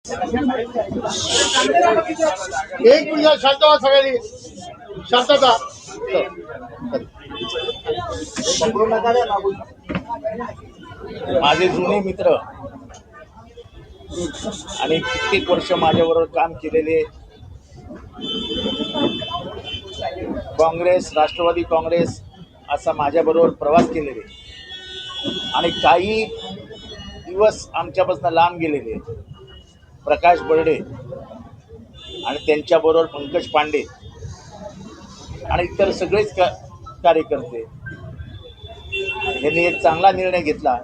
एक मिनिट शांत व्हा सगळ्यांनी, शांतता. माझे जुने मित्र आणि कित्येक वर्ष माझ्याबरोबर काम केलेले काँग्रेस, राष्ट्रवादी काँग्रेस असा माझ्याबरोबर प्रवास केलेले आणि काही दिवस आमच्यापासून लांब गेलेले प्रकाश बर्डे आणि त्यांच्याबरोबर पंकज पांडे आणि इतर सगळेच कार्यकर्ते यांनी एक चांगला निर्णय घेतला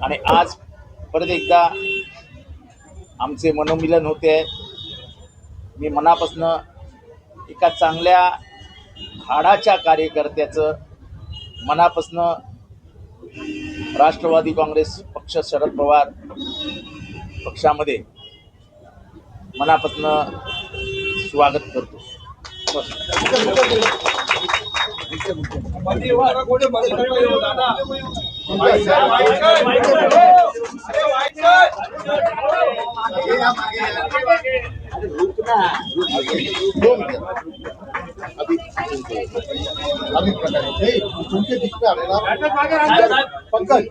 आणि आज परत एकदा आमचे मनोमिलन होते. मी मनापासून एका चांगल्या हाडाच्या कार्यकर्त्याचं मनापासून राष्ट्रवादी काँग्रेस पक्ष, शरद पवार पक्षामध्ये मनापासून स्वागत करतो. तुमचे दिसते आपल्याला पंकज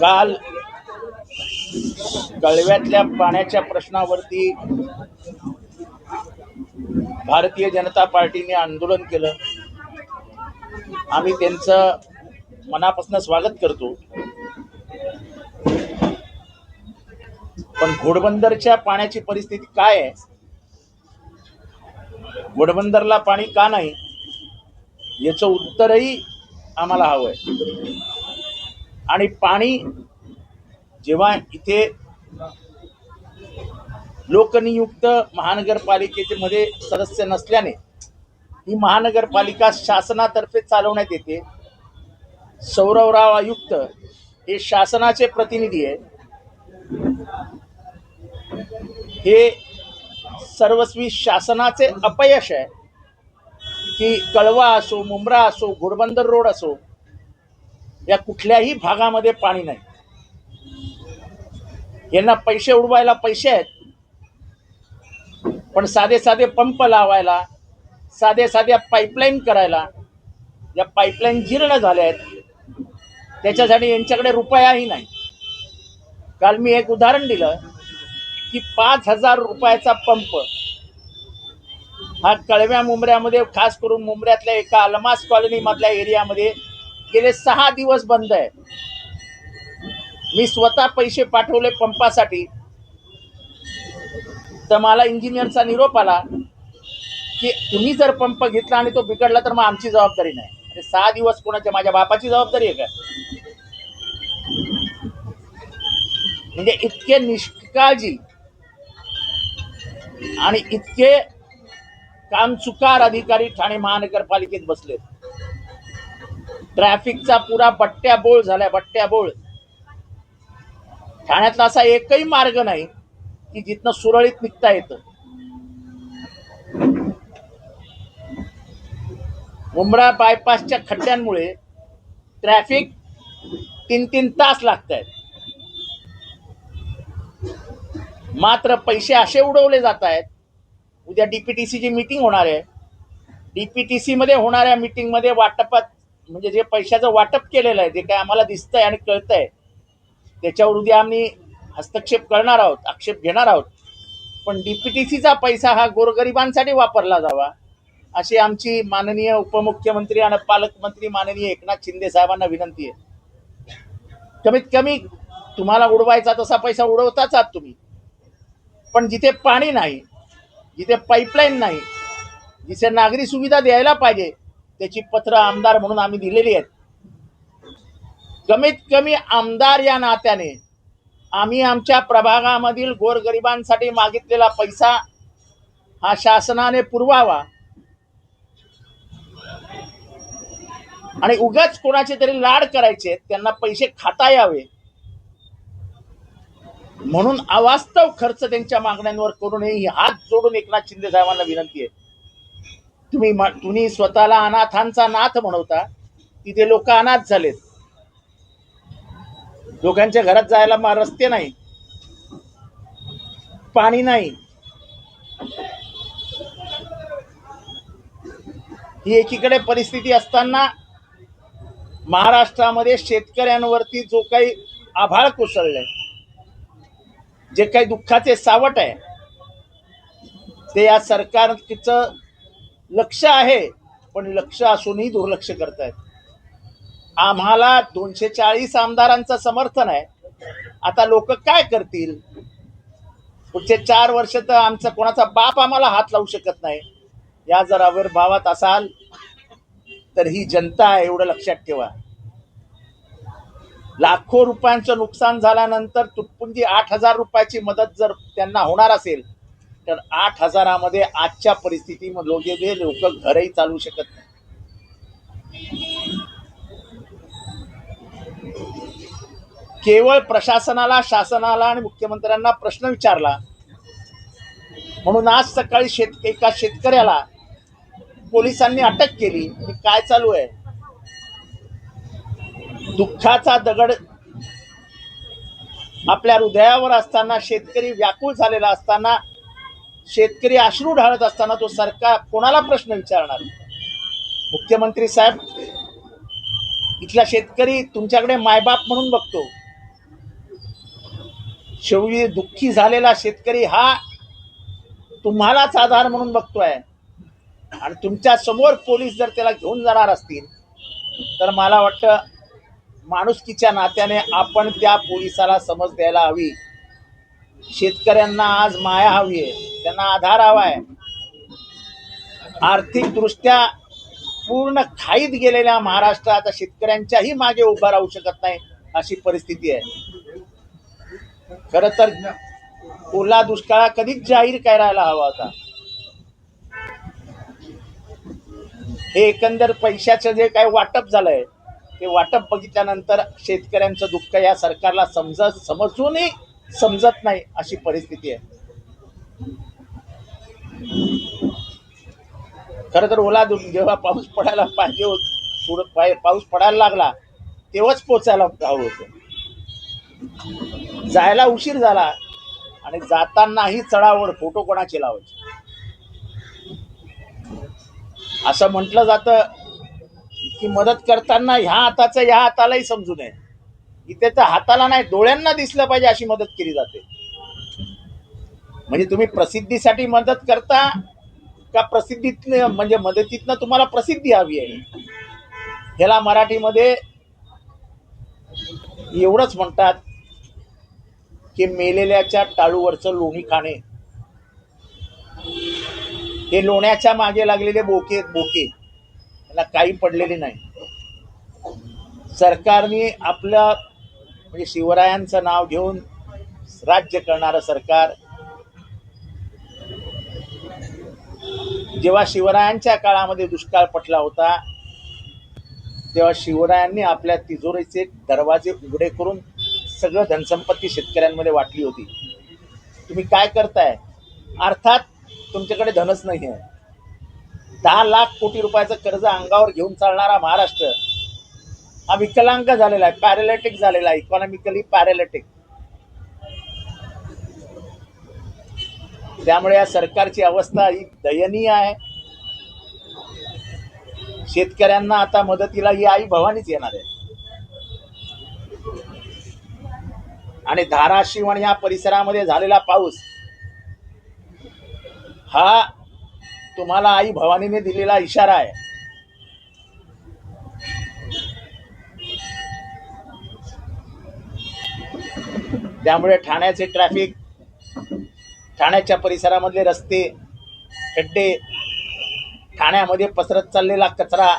काल कळव्यातल्या पाण्याच्या प्रश्नावरती भारतीय जनता पार्टीने आंदोलन केलं. आम्ही त्यांचं मनापासून स्वागत करतो. पण घोडबंदरच्या पाण्याची परिस्थिती काय आहे, घोडबंदरला पाणी का नाही, याचं उत्तरही आम्हाला हवंय. आणि पाणी जेव्हा इथे लोकनियुक्त महानगरपालिकेचे मध्ये सदस्य नसल्याने ही महानगरपालिका शासनातर्फे चालवण्यात येते. सौरवराव आयुक्त हे शासनाचे प्रतिनिधी आहे. हे सर्वस्वी शासनाचे अपयश आहे की कळवा असो, मुंब्रा असो, घोडबंदर रोड असो, या कुठल्याही भागामध्ये पाणी नाही. यांना पैसे उडवायला पैसे आहेत, पण साधे साधे पंप लावायला, साधे साध्या पाईपलाईन करायला, या पाईपलाईन जीर्ण झाल्या आहेत, त्याच्यासाठी यांच्याकडे रुपयाही नाही. काल मी एक उदाहरण दिलं की 5,000 रुपयाचा पंप हा कळव्या मुंब्र्यामध्ये, खास करून मुंब्र्यातल्या एका अलमास कॉलनी मधल्या एरियामध्ये गेले 6 दिवस बंद आहे. मी स्वतः पैसे पाठवले पंपासाठी, तर मला इंजिनियरचा निरोप आला की तुम्ही जर पंप घेतला आणि तो बिघडला तर मग आमची जबाबदारी नाही. 6 दिवस कोणाच्या, माझ्या बापाची जबाबदारी आहे का? म्हणजे इतके निष्काळजी आणि इतके कामचुकार अधिकारी ठाणे महानगरपालिकेत बसलेत. ट्रॅफिकचा पुरा बट्ट्याबोळ झालाय, बट्ट्याबोळ. ठाण्यातला असा एकही मार्ग नाही की जिथनं सुरळीत निघता येतं. मुंब्रा बायपासच्या खड्ड्यांमुळे ट्रॅफिक 3-3 तास लागत आहेत. मात्र पैसे असे उडवले जात आहेत. उद्या डीपीटीसीची मीटिंग होणार आहे. डीपीटीसी मध्ये होणाऱ्या मीटिंग मध्ये वाटपात, म्हणजे जे पैशाचं वाटप केलेलं आहे, जे काय आम्हाला दिसतंय आणि कळतंय, त्याच्यावर उद्या आम्ही हस्तक्षेप करणार आहोत, आक्षेप घेणार आहोत. पण डीपीटीसीचा पैसा हा गोरगरिबांसाठी वापरला जावा, अशी आमची माननीय उपमुख्यमंत्री आणि पालकमंत्री माननीय एकनाथ शिंदे साहेबांना विनंती आहे. कमीत कमी तुम्हाला उडवायचा तसा पैसा उडवताच आहात तुम्ही, पण जिथे पाणी नाही जिथे पाईपलाईन नाही, जिथे नागरी सुविधा द्यायला पाहिजे त्याची पत्र आमदार म्हणून आम्ही दिलेली आहेत. कमीत कमी आमदार या नात्याने आम्ही आमच्या प्रभागामधील गोरगरिबांसाठी मागितलेला पैसा हा शासनाने पुरवावा आणि उगाच कोणाचे तरी लाड करायचे, त्यांना पैसे खाता यावे म्हणून अवास्तव खर्च त्यांच्या मागण्यांवर करू नये ही हात जोडून एकनाथ शिंदे साहेबांना विनंती आहे. तुम्ही स्वतःला अनाथांचा नाथ म्हणवता, तिथे लोक अनाथ झालेत. लोकांच्या घरात जायला रस्ते नाही, पाणी नाही. ही एकीकडे परिस्थिती असताना महाराष्ट्रामध्ये शेतकऱ्यांवरती जो काही आभाळ कोसळलंय, जे काही दुःखाचे सावट आहे, ते या सरकारचं लक्ष आहे, पण लक्ष असूनही दुर्लक्ष करतायत. आम्हाला 240 आमदारांचं समर्थन आहे. आता लोक काय करतील? पुढचे 4 वर्ष तर आमचा कोणाचा बाप आम्हाला हात लावू शकत नाही. या जर आविर्भावात असाल तर ही जनता आहे, एवढं लक्षात ठेवा. लाखो रुपयांचं नुकसान झाल्यानंतर तुटपुंजी 8,000 रुपयाची मदत जर त्यांना होणार असेल तर 8,000मध्ये आजच्या परिस्थितीमध्ये लोक घरही चालवू शकत नाही. केवळ प्रशासनाला, शासनाला आणि मुख्यमंत्र्यांना प्रश्न विचारला म्हणून आज सकाळी एका शेतकऱ्याला पोलिसांनी अटक केली. काय चालू आहे? दुःखाचा दगड आपल्या हृदयावर असताना, शेतकरी व्याकुळ झालेला असताना, शेतकरी अश्रू ढाळत असताना तो सरकार कोणाला प्रश्न विचारणार? मुख्यमंत्री साहेब, इथला शेतकरी तुमच्याकडे मायबाप म्हणून बघतो. शेवटी दुःखी झालेला शेतकरी हा तुम्हालाच आधार म्हणून बघतोय आणि तुमच्या समोर पोलीस जर त्याला घेऊन जाणार असतील तर मला वाटतं माणुसकीच्या नात्याने आपण त्या पोलिसाला समज द्यायला हवी. शेतकऱ्यांना आज माया हवी आहे, त्यांना आधार हवा आहे. आर्थिकदृष्ट्या पूर्ण खाईत गेलेल्या महाराष्ट्रात शेतकऱ्यांच्याही मागे उभा राहू शकत नाही अशी परिस्थिती आहे. खरं तर ओला दुष्काळ कधीच जाहीर करायला हवा होता. हे एकंदर पैशाचं जे काही वाटप झालंय ते वाटप बघितल्यानंतर शेतकऱ्यांचं दुःख या सरकारला समजूनही समजत नाही अशी परिस्थिती आहे. खरं तर ओला जेव्हा पाऊस पडायला पाहिजे, पाऊस पडायला लागला तेव्हाच पोचायला हवं होतं. जायला उशीर झाला आणि जातानाही चढाओढ, फोटो कोणाचे लावायचे असं म्हटलं जातं की मदत करताना ह्या हाताचं ह्या हातालाही समजू नये. इथे तर हाताला नाही, डोळ्यांना दिसलं पाहिजे अशी मदत केली जाते. म्हणजे तुम्ही प्रसिद्धीसाठी मदत करता का प्रसिद्धीतनं, म्हणजे मदतीतनं तुम्हाला प्रसिद्धी हवी आहे? ह्याला मराठीमध्ये एवढंच म्हणतात की मेलेल्याच्या टाळूवरचं लोणी खाणे. हे लोण्याच्या मागे लागलेले बोके त्यांना काही पडलेले नाही. सरकारने आपलं म्हणजे शिवरायांचं नाव घेऊन राज्य करणारं सरकार, जेव्हा शिवरायांच्या काळामध्ये दुष्काळ पडला होता तेव्हा शिवरायांनी आपल्या तिजोरीचे दरवाजे उघडे करून सगळं धनसंपत्ती शेतकऱ्यांमध्ये वाटली होती. तुम्ही काय करताय? अर्थात तुमच्याकडे धनच नाही आहे. 10 लाख कोटी रुपयाचं कर्ज अंगावर घेऊन चालणारा महाराष्ट्र हा विकलांग झालेला आहे, पॅरालिटिक झालेला आहे, इकॉनॉमिकली पॅरालिटिक. त्यामुळे या सरकारची अवस्था ही दयनीय आहे. शेतकऱ्यांना आता मदतीला ही आई भवानीच येणार आहे. आणि धाराशिव आणि या परिसरामध्ये झालेला पाऊस हा तुम्हाला आई भवानीने दिलेला इशारा आहे. त्यामुळे ठाण्याचे ट्रॅफिक, ठाण्याच्या परिसरामधले रस्ते खड्डे, ठाण्यामध्ये पसरत चाललेला कचरा,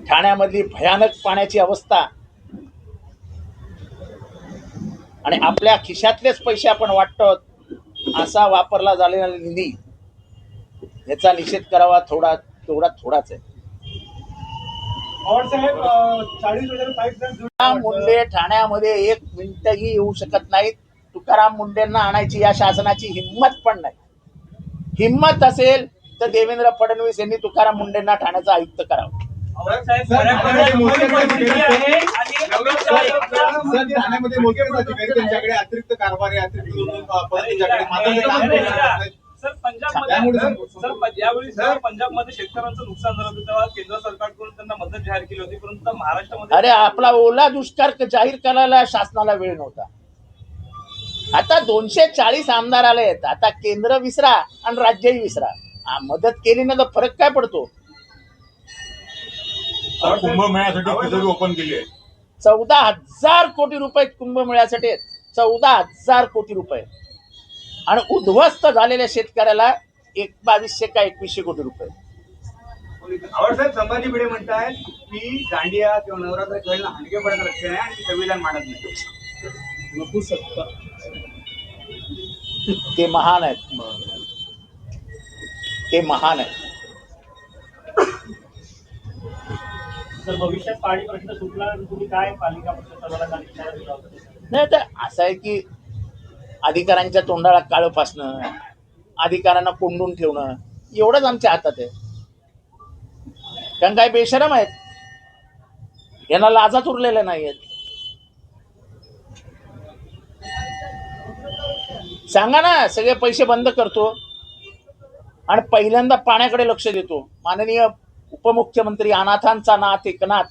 ठाण्यामधली भयानक पाण्याची अवस्था आणि आपल्या खिशातलेच पैसे आपण वाटतो असा वापरला झालेला निधी, याचा निषेध करावा थोडाच आहे. तुकाराम मुंडे ठाण्यामध्ये एक मिनिटही येऊ शकत नाहीत. तुकाराम मुंडेंना आणायची या शासनाची हिंमत पण नाही. हिंमत असेल तर देवेंद्र फडणवीस यांनी तुकाराम मुंडेंना ठाण्याचा आयुक्त करावं. त्यांच्याकडे अतिरिक्त कारभार सर पंजाबमध्ये यावेळी पंजाबमध्ये शेतकऱ्यांचं नुकसान झालं होतं तेव्हा केंद्र सरकारकडून त्यांना मदत जाहीर केली होती, परंतु महाराष्ट्रामध्ये अरे आपला ओला दुष्काळ जाहीर करायला शासनाला वेळ नव्हता. आता 240 आमदार आले आहेत. आता केंद्र विसरा आणि राज्यही विसरा. मदत केली ना तर फरक काय पडतो. कुंभमेळ्यासाठी तिजोरी ओपन केली आहे. 14,000 कोटी रुपये कुंभमेळ्यासाठी आहेत. 14,000 कोटी रुपये आणि उद्ध्वस्त झालेल्या शेतकऱ्याला 2200 का 2100 कोटी रुपये. साहेब संभाजी भिडे म्हणतायत की दांडिया किंवा नवरात्र खेळणं हलकेपणाचं लक्षण आहे आणि संविधान मानत नाही. ते महान आहेत. ते महान आहेत. सर भविष्यात पाणी प्रश्न सुटला तुम्ही काय पालिका प्रशासनाला नाही तर असं आहे की अधिकाऱ्यांच्या तोंडाला काळं फासणं, अधिकाऱ्यांना कोंडून ठेवणं एवढंच आमच्या हातात आहे. कारण काय बेशरम आहेत, यांना लाजाच उरलेल्या नाही आहेत. सांगा ना सगळे पैसे बंद करतो आणि पहिल्यांदा पाण्याकडे लक्ष देतो. माननीय उपमुख्यमंत्री अनाथांचा नाथ एकनाथ,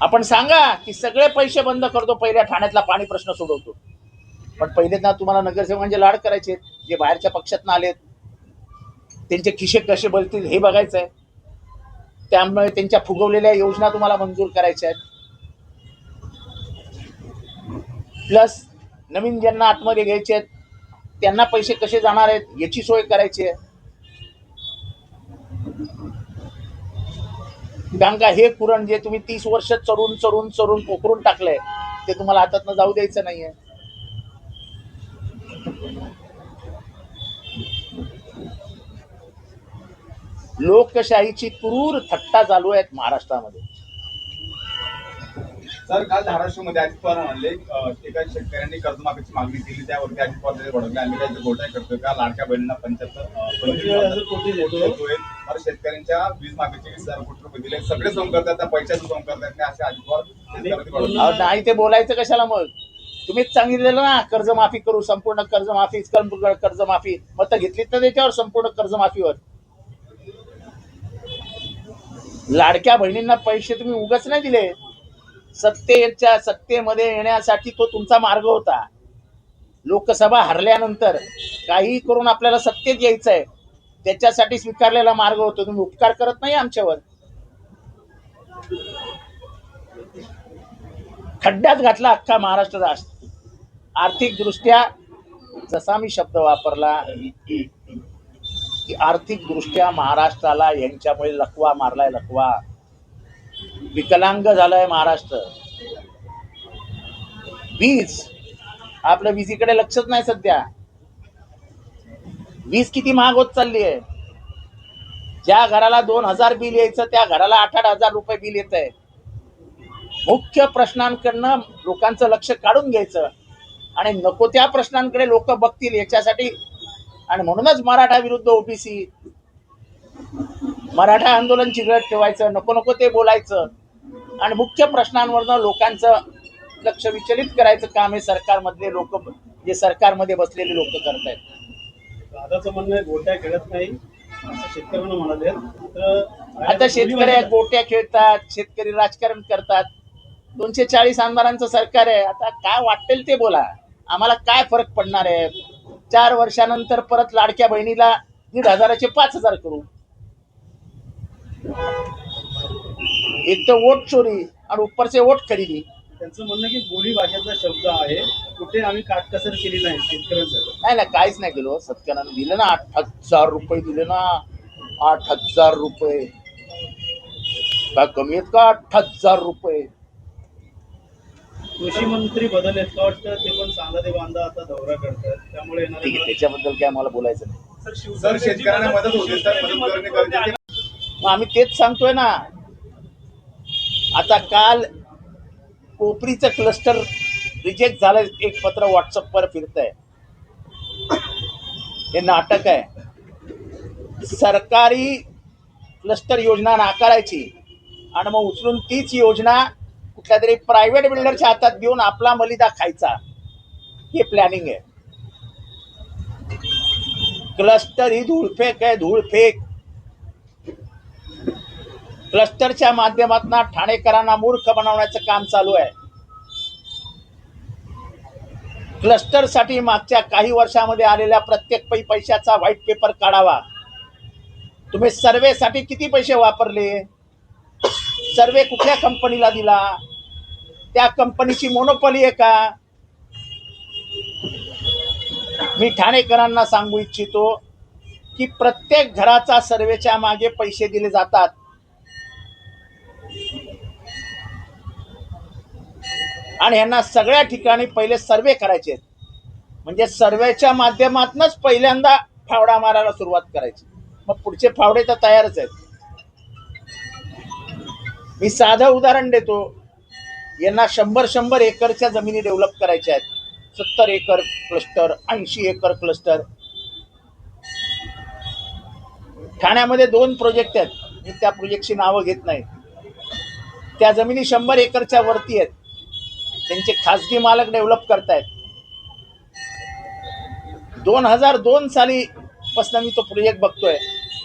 आपण सांगा की सगळे पैसे बंद करतो, पहिल्या ठाण्यातला पाणी प्रश्न सोडवतो. पण पहिले ना तुम्हाला नगरसेवकांचे लाड करायचे, जे बाहेरच्या पक्षातून आलेत त्यांचे खिशे कसे बलतील हे बघायचं आहे. त्यामुळे त्यांच्या फुगवलेल्या योजना तुम्हाला मंजूर करायच्या आहेत. प्लस नवीन ज्यांना आतमध्ये घ्यायचे आहेत त्यांना पैसे कसे जाणार आहेत याची सोय करायची आहे. कारण का हे कुरण जे तुम्ही 30 वर्ष चरून पोखरून टाकलंय ते तुम्हाला हातातनं जाऊ द्यायचं नाहीये. लोकशाहीची क्रूर थट्टा चालू आहेत महाराष्ट्रामध्ये. सर काल धाराशिवमध्ये अजित पवार म्हणले एका शेतकऱ्यांनी कर्जमाफीची मागणी केली, त्यावरती अजित पवार भडकले, आम्ही काय घोटाळा करतोय का, लाडक्या बहिणींना 75 कोटी देतोय, शेतकऱ्यांच्या वीज माफीचे 20,000 कोटी रुपये दिले, सगळे सोंग करतात त्या पैशाचं सोंग करतात असे अजित पवार. नाही ते बोलायचं कशाला मग. तुम्हीच सांगितलेलं ना कर्जमाफी करू, संपूर्ण कर्जमाफी मत घेतलीत ना त्याच्यावर संपूर्ण कर्जमाफीवर. लाडक्या बहिणींना पैसे तुम्ही उगाच नाही दिले. सत्तेमध्ये येण्यासाठी तो तुमचा मार्ग होता. लोकसभा हरल्यानंतर काही करून आपल्याला सत्तेत यायचंय त्याच्यासाठी स्वीकारलेला मार्ग होतो. तुम्ही उपकार करत नाही आमच्यावर. खड्ड्यात घातला अख्खा महाराष्ट्र राष्ट्र. आर्थिक दृष्ट्या जसा मी शब्द वापरला की आर्थिक दृष्ट्या महाराष्ट्राला यांच्यामुळे लकवा मारलाय. लकवा विकलांग झालंय महाराष्ट्र. वीज आपल्या वीजीकडे लक्षच नाही सध्या. वीज किती महाग होत चालली आहे. ज्या घराला 2,000 बिल यायचं त्या घराला 8,000 रुपये बिल येत आहे. मुख्य प्रश्नांकडनं लोकांचं लक्ष काढून घ्यायचं आणि नको त्या प्रश्नांकडे लोक बघतील याच्यासाठी. आणि म्हणूनच मराठा विरुद्ध ओबीसी, मराठा आंदोलन चिघळत ठेवायचं, नको ते बोलायचं आणि मुख्य प्रश्नांवरनं लोकांचं लक्ष विचलित करायचं काम हे सरकारमधले लोक, जे सरकारमध्ये बसलेले लोक करत आहेत. दादाचं म्हणणं गोट्या खेळत नाही असं शेतकऱ्यांना म्हणाले. आता शेतकरी गोट्या खेळतात, शेतकरी राजकारण करतात. 240 आमदारांचं सरकार आहे. आता काय वाटेल ते बोला, आम्हाला काय फरक पडणार आहे. 4 वर्षानंतर परत लाडक्या बहिणीला 1,500चे 5,000 करू. एक तर वोट चोरी आणि ऊपर से वोट खरीदी. त्यांचं म्हणणं की बोली भाषेतला शब्द आहे, कुठे आम्ही काटकसर केली नाही शेतकऱ्यांसाठी. नाही नाही, काहीच नाही केलं. शेतकऱ्यांना दिले ना 8,000 रुपये दिले ना. 8,000 रुपये काय कमी आहेत का? 8,000 रुपये. कृषी मंत्री बदललेत का वाटतं? ते पण चांदा ते बांधा आता दौरा करतात, त्यामुळे ठीक आहे, येणाऱ्या त्याच्याबद्दल काय मला बोलायचं नाही. सर शेतकऱ्यांना मदत होते तर मदत करणे गरजेचे आहे. मग आम्ही तेच सांगतोय ना. आता काल कोपरीचं क्लस्टर रिजेक्ट झालं, एक पत्र व्हॉट्सअपवर फिरतंय. हे नाटक आहे. सरकारी क्लस्टर योजना नाकारायची आणि मग उचलून तीच योजना कुठल्या तरी प्रायव्हेट बिल्डरच्या हातात देऊन आपला मलिदा खायचा, हे प्लॅनिंग आहे. क्लस्टर ही धूळफेक आहे, धूळफेक. क्लस्टरच्या माध्यमातून ठाणेकरांना मूर्ख बनवण्याचं काम चालू आहे. क्लस्टरसाठी मागच्या काही वर्षामध्ये आलेल्या प्रत्येक पैशाचा व्हाईट पेपर काढावा. तुम्ही सर्वेसाठी किती पैसे वापरले? सर्वे कुठल्या कंपनीला दिला? त्या कंपनीची मोनोपॉली आहे का? मी ठाणेकरांना सांगू इच्छितो की प्रत्येक घराचा सर्वेच्या मागे पैसे दिले जातात. आणि यांना सगळ्या ठिकाणी पहिले सर्वे करायचे आहेत. म्हणजे सर्वेच्या माध्यमातूनच पहिल्यांदा फावडा मारायला सुरुवात करायची, मग पुढचे फावडे तर तयारच आहेत. मी साधं उदाहरण देतो. यांना 100 एकरच्या जमिनी डेव्हलप करायच्या आहेत. 70 एकर क्लस्टर, 80 एकर क्लस्टर. ठाण्यामध्ये 2 प्रोजेक्ट आहेत, मी त्या प्रोजेक्टची नावं घेत नाही. त्या जमिनी 100 एकरच्या वरती आहेत. त्यांचे खासगी मालक डेव्हलप करतायत. 2002 साली पासून मी तो प्रोजेक्ट बघतोय.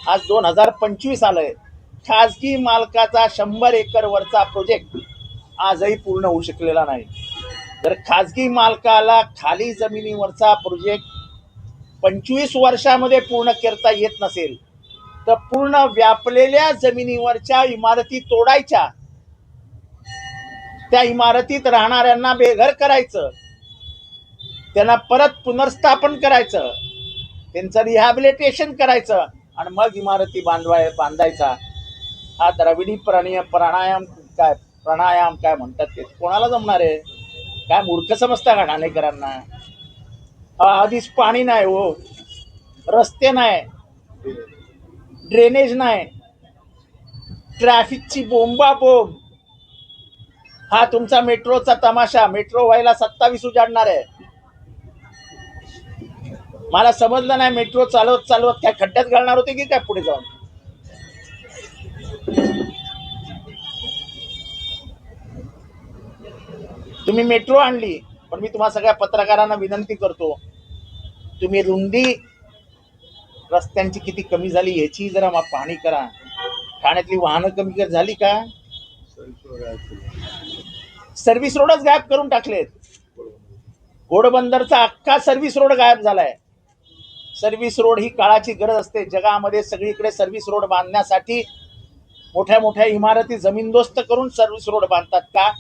आज 2025 आलंय. खासगी मालकाचा 100 एकर वरचा प्रोजेक्ट आजही पूर्ण होऊ शकलेला नाही. जर खासगी मालकाला खाली जमिनीवरचा प्रोजेक्ट 25 वर्षामध्ये पूर्ण करता येत नसेल तर पूर्ण व्यापलेल्या जमिनीवरच्या इमारती तोडायच्या, त्या इमारतीत राहणाऱ्यांना बेघर करायचं, त्यांना परत पुनर्स्थापन करायचं, त्यांचं रिहॅबिलिटेशन करायचं आणि मग इमारती बांधायचा. हा द्रविडी प्राणायाम काय म्हणतात ते कोणाला जमणार आहे? काय मूर्ख समजता का ठाणेकरांना? आधीच पाणी नाही हो, रस्ते नाही, ड्रेनेज नाही, ट्रॅफिकची बोंबाबोंब. हा तुमचा मेट्रोचा तमाशा. मेट्रो व्हायला 27 उजाडणार आहे. मला समजलं नाही, मेट्रो चालवत काय खड्ड्यात घालणार होते की काय पुढे जाऊन? तुम्ही मेट्रो आणली, पण मी तुम्हा सगळ्या पत्रकारांना विनंती करतो, तुम्ही रुंदी रस्त्यांची किती कमी झाली याची जरा पाहणी करा. ठाण्यातली वाहनं कमी झाली का? सर्व्हिस रोडच गायब करून टाकलेत. घोडबंदरचा अख्खा सर्व्हिस रोड गायब झालाय. सर्व्हिस रोड ही काळाची गरज असते. जगामध्ये सगळीकडे सर्व्हिस रोड बांधण्यासाठी मोठ्या मोठ्या इमारती जमीनदोस्त करून सर्व्हिस रोड बांधतात का?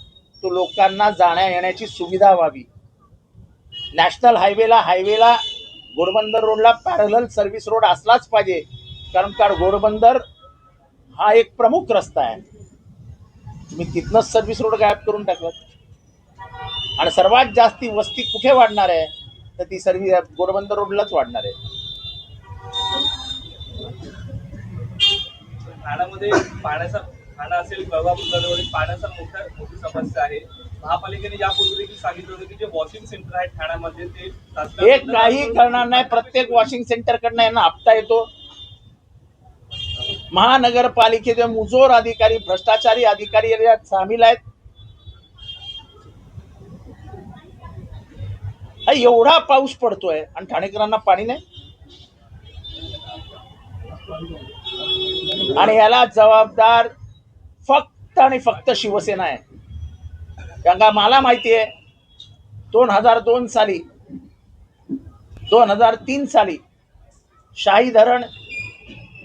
तो लोकांना जाण्या येण्याची सुविधा व्हावी. नॅशनल हायवेला घोडबंदर रोडला पॅरलल सर्व्हिस रोड असलाच पाहिजे, कारण घोडबंदर हा एक प्रमुख रस्ता आहे. तुम्ही तिथनंच सर्व्हिस रोड गायब करून टाकलं. आणि सर्वात जास्ती वस्ती कुठे वाढणार आहे? तर ती घोडबंदर रोडलाच वाढणार आहे. ठाण्यामध्ये ठाणा असेल गंगापूर पाण्याचा मोठी समस्या आहे. महापालिकेने यापूर्वी देखील सांगितलं होतं की जे वॉशिंग सेंटर आहेत ठाण्यामध्ये ते काही करणार नाही. प्रत्येक वॉशिंग सेंटर कडनं यांना हप्ता येतो. महानगरपालिकेचे मुजोर अधिकारी, भ्रष्टाचारी अधिकारी यात सामील आहेत. एवढा पाऊस पडतोय आणि ठाणेकरांना पाणी नाही. आणि याला जबाबदार फक्त आणि फक्त शिवसेना आहे. कारण का मला माहिती आहे 2002 साली 2003 साली शाही धरण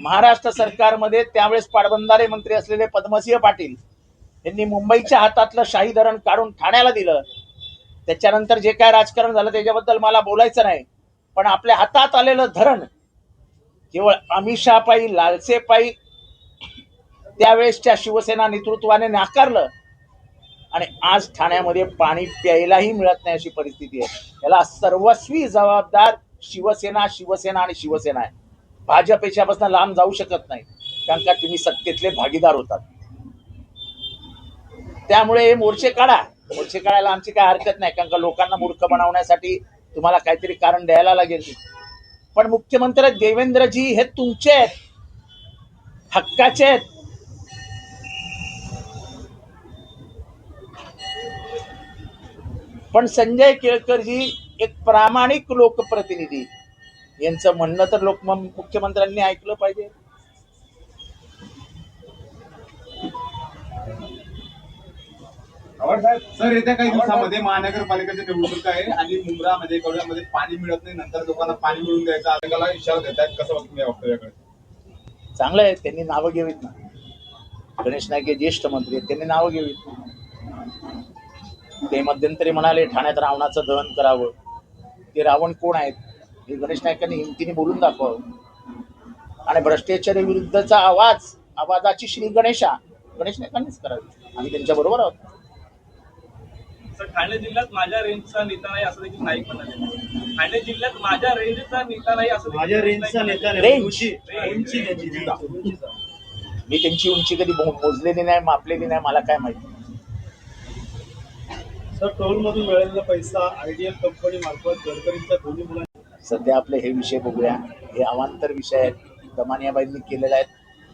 महाराष्ट्र सरकारमध्ये त्यावेळेस पाटबंधारे मंत्री असलेले पद्मसिंह पाटील त्यांनी मुंबईच्या हातातलं शाही धरण काढून ठाण्याला दिलं. त्याच्यानंतर जे काय राजकारण झालं त्याच्याबद्दल मला बोलायचं नाही, पण आपल्या हातात आलेलं धरण केवळ आमिषापायी लालसेपायी त्यावेळेसच्या शिवसेना नेतृत्वाने नाकारलं आणि आज ठाण्यामध्ये पाणी प्यायलाही मिळत नाही अशी परिस्थिती आहे. याला सर्वस्वी जबाबदार शिवसेना शिवसेना आणि शिवसेना आहे. भाजप याच्यापासून लांब जाऊ शकत नाही, कारण का तुम्ही सत्तेतले भागीदार होतात. त्यामुळे हे मोर्चे काढायला आमची काय हरकत नाही, कारण का लोकांना मूर्ख बनवण्यासाठी तुम्हाला काहीतरी कारण द्यायला लागेल. पण मुख्यमंत्री देवेंद्रजी हे तुमचे आहेत, हक्काचे आहेत. पण संजय केळकरजी एक प्रामाणिक लोकप्रतिनिधी, यांचं म्हणणं तर मुख्यमंत्र्यांनी ऐकलं पाहिजे. सर, येत्या काही दिवसामध्ये महानगरपालिकेची निवडणूक आहे आणि मुंब्रामध्ये कवड्यामध्ये पाणी मिळत नाही, नंतर लोकांना पाणी मिळून द्यायचा आयोगाला इशारा देत आहेत. कसं बघतो या वक्तव्याकडे? चांगलं आहे, त्यांनी नावं घ्यावीत ना. गणेश नाईक हे ज्येष्ठ मंत्री आहेत, त्यांनी नावं घ्यावीत. ते मध्यंतरी म्हणाले ठाण्यात रावणाचं दहन करावं. ते रावण कोण आहेत हे गणेश नाईकांनी हिमतीने बोलून दाखवावं. आणि भ्रष्टाचारी विरुद्धचा आवाजाची श्री गणेश नाईकांनीच करावी. आम्ही त्यांच्या बरोबर आहोत. सर, ठाणे जिल्ह्यात माझ्या रेंजचा नेता नाही असं देखील नाईक म्हणाले. ठाणे जिल्ह्यात माझ्या रेंजचा नेता नाही असं माझ्या रेंजचा नेता नाही. रेंज. उंची त्याची. मी त्यांची उंची कधी मोजलेली नाही, मापलेली नाही, मला काय माहिती. सर, टोल मधून मिळालेला पैसा आयडियल कंपनी मार्फत गडकरींच्या दोन्ही मुलांना. सध्या आपले हे विषय बघूया. हे अवांतर विषय आहेत, दमानियाबाईंनी केलेले आहेत.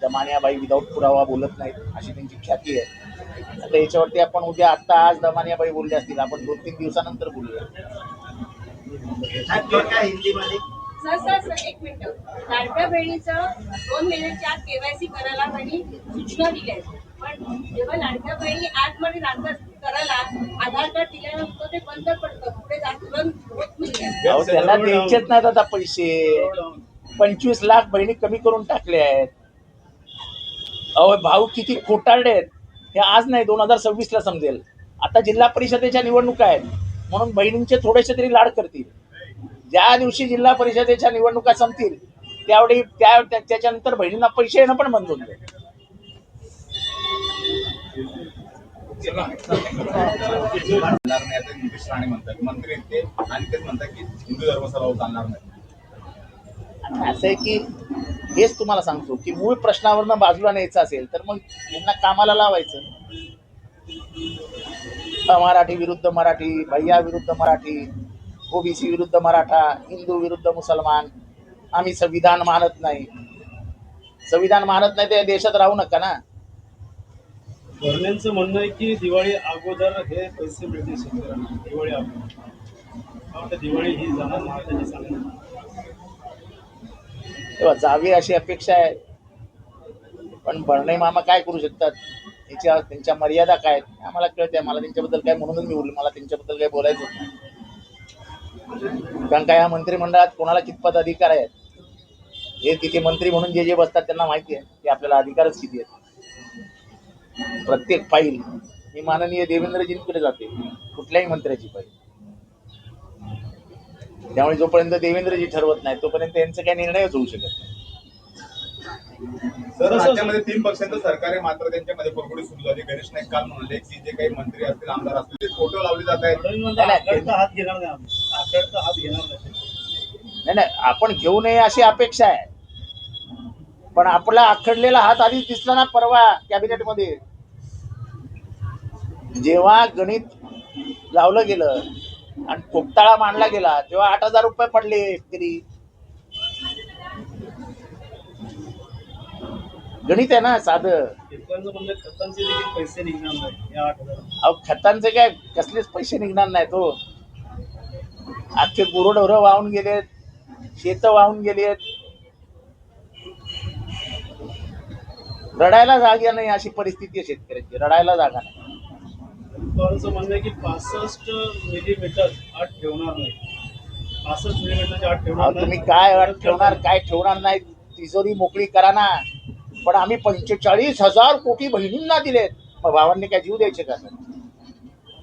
दमानियाबाई विदाऊट पुरावा बोलत नाहीत अशी त्यांची ख्याती आहे. आता याच्यावरती आपण उद्या आज दमानियाबाई बोलले असतील, आपण 2-3 दिवसानंतर बोलूया. सर एक मिनिट. लाडक्या बहिणीचं 2 महिन्याच्या आत केवायसी करायला त्यांनी सूचना दिल्या आहेत, पण जेव्हा लाडक्या बहिणी आतमध्ये करायला आधार कार्ड दिल्यानंतर ते बंद पडतं, पुढे तुरंत होत नाही. त्यांना द्यायचेच नाहीत आता पैसे. 25 लाख बहिणी कमी करून टाकले आहेत. भाऊ किती खोटारडे आहेत हे आज नाही 2026ला समजेल. आता जिल्हा परिषदेच्या निवडणुका आहेत म्हणून बहिणींचे थोडेसे तरी लाड करतील. ज्या दिवशी जिल्हा परिषदेच्या निवडणुका संपतील त्यावेळी त्याच्यानंतर बहिणींना पैसे येणं पण बंद होईल. नितीश राणे म्हणतात, मंत्री ते आणि तेच म्हणतात की हिंदू धर्म सभा चालणार नाही. असं आहे की हेच तुम्हाला सांगतो की मूळ प्रश्नावरनं बाजूला न्यायचं असेल तर मग यांना कामाला लावायचं. मराठी विरुद्ध मराठी, भैया विरुद्ध मराठी, ओबीसी विरुद्ध मराठा, हिंदू विरुद्ध मुसलमान. आम्ही संविधान मानत नाही ते देशात राहू नका ना. भरण्यांचं म्हणणं आहे की दिवाळी अगोदर हे पैसे मिळतील शेतकऱ्यांना. दिवाळी अगोदर दिवाळी ही जाणार महाराजांनी सांगितलं. तेव्हा जावी अशी अपेक्षा आहे, पण भरणे मामा काय करू शकतात, त्यांच्या मर्यादा काय आहेत आम्हाला कळते. मला त्यांच्याबद्दल काय म्हणूनच मी बोललो, मला त्यांच्याबद्दल काय बोलायचं नाही. कारण का या मंत्रिमंडळात कोणाला कितपत अधिकार आहेत हे तिथे मंत्री म्हणून जे बसतात त्यांना माहिती आहे की आपल्याला अधिकारच किती आहेत. प्रत्येक फाईल ही माननीय देवेंद्रजींकडे जाते, कुठल्याही मंत्र्याची फाईल. त्यामुळे जोपर्यंत देवेंद्रजी ठरवत नाही तोपर्यंत यांचा काही निर्णयच होऊ शकत नाही. सर, राज्यामध्ये 3 पक्षांचं सरकार आहे, मात्र त्यांच्यामध्ये कुरबुडी सुरू झाली. गणेश नाईक काल म्हणाले की जे काही मंत्री असतील, आमदार असतील ते फोटो लावले जात आहेत. हात घेणार नाही, आकड्याचा हात घेणार नाही, आपण घेऊ नये अशी अपेक्षा आहे. पण आपला आखडलेला हात आधीच दिसला ना परवा कॅबिनेटमध्ये. जेव्हा गणित लावलं गेलं आणि पोकताळा मांडला गेला तेव्हा 8,000 रुपये पडले तरी. गणित आहे ना साधं. खतांचे देखील पैसे निघणार नाही या 8,000. अहो, खतांचे काय कसलेच पैसे निघणार नाही. तो अख्खे गुरंढोरं वाहून गेलेत, शेतं वाहून गेलेत, रडायला जागा नाही अशी परिस्थिती आहे शेतकऱ्याची. रडायला जागा नाही. पवारांचं म्हणणं आहे की 65 मिलीमीटर आत ठेवणार नाही. 65 मिलीमीटरच्या आत ठेवणार नाही. तुम्ही काय अट ठेवणार काय ठेवणार नाही, तिजोरी मोकळी करा ना. पण आम्ही 45,000 कोटी बहिणींना दिलेत. मग भावांनी काय जीव द्यायचे का?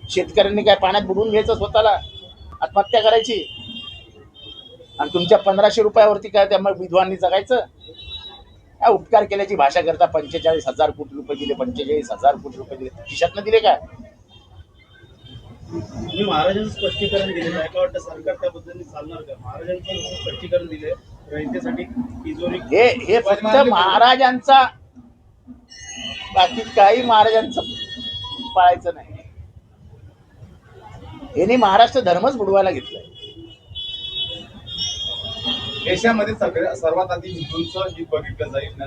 शेतकऱ्यांनी काय पाण्यात बुडवून घ्यायचं स्वतःला, आत्महत्या करायची? आणि तुमच्या 1500 रुपयावरती काय त्या मग विधवांनी जगायचं? काय उपकार केल्याची भाषा करता? 45,000 कोटी रुपये दिले, 45,000 कोटी रुपये दिले, खिशातनं दिले काय? मी महाराजांचं स्पष्टीकरण दिलेलं आहे का वाटतं सरकार त्या पद्धतीने चालणार का? महाराजांचं स्पष्टीकरण दिलंय रयतेसाठी तिजोरी. हे फक्त महाराजांचा, बाकी काही महाराजांचं पाळायचं नाही. यांनी महाराष्ट्र धर्मच बुडवायला घेतलाय. देशामध्ये सर्वात आधी हिंदूंचं हित बघितलं जाईल.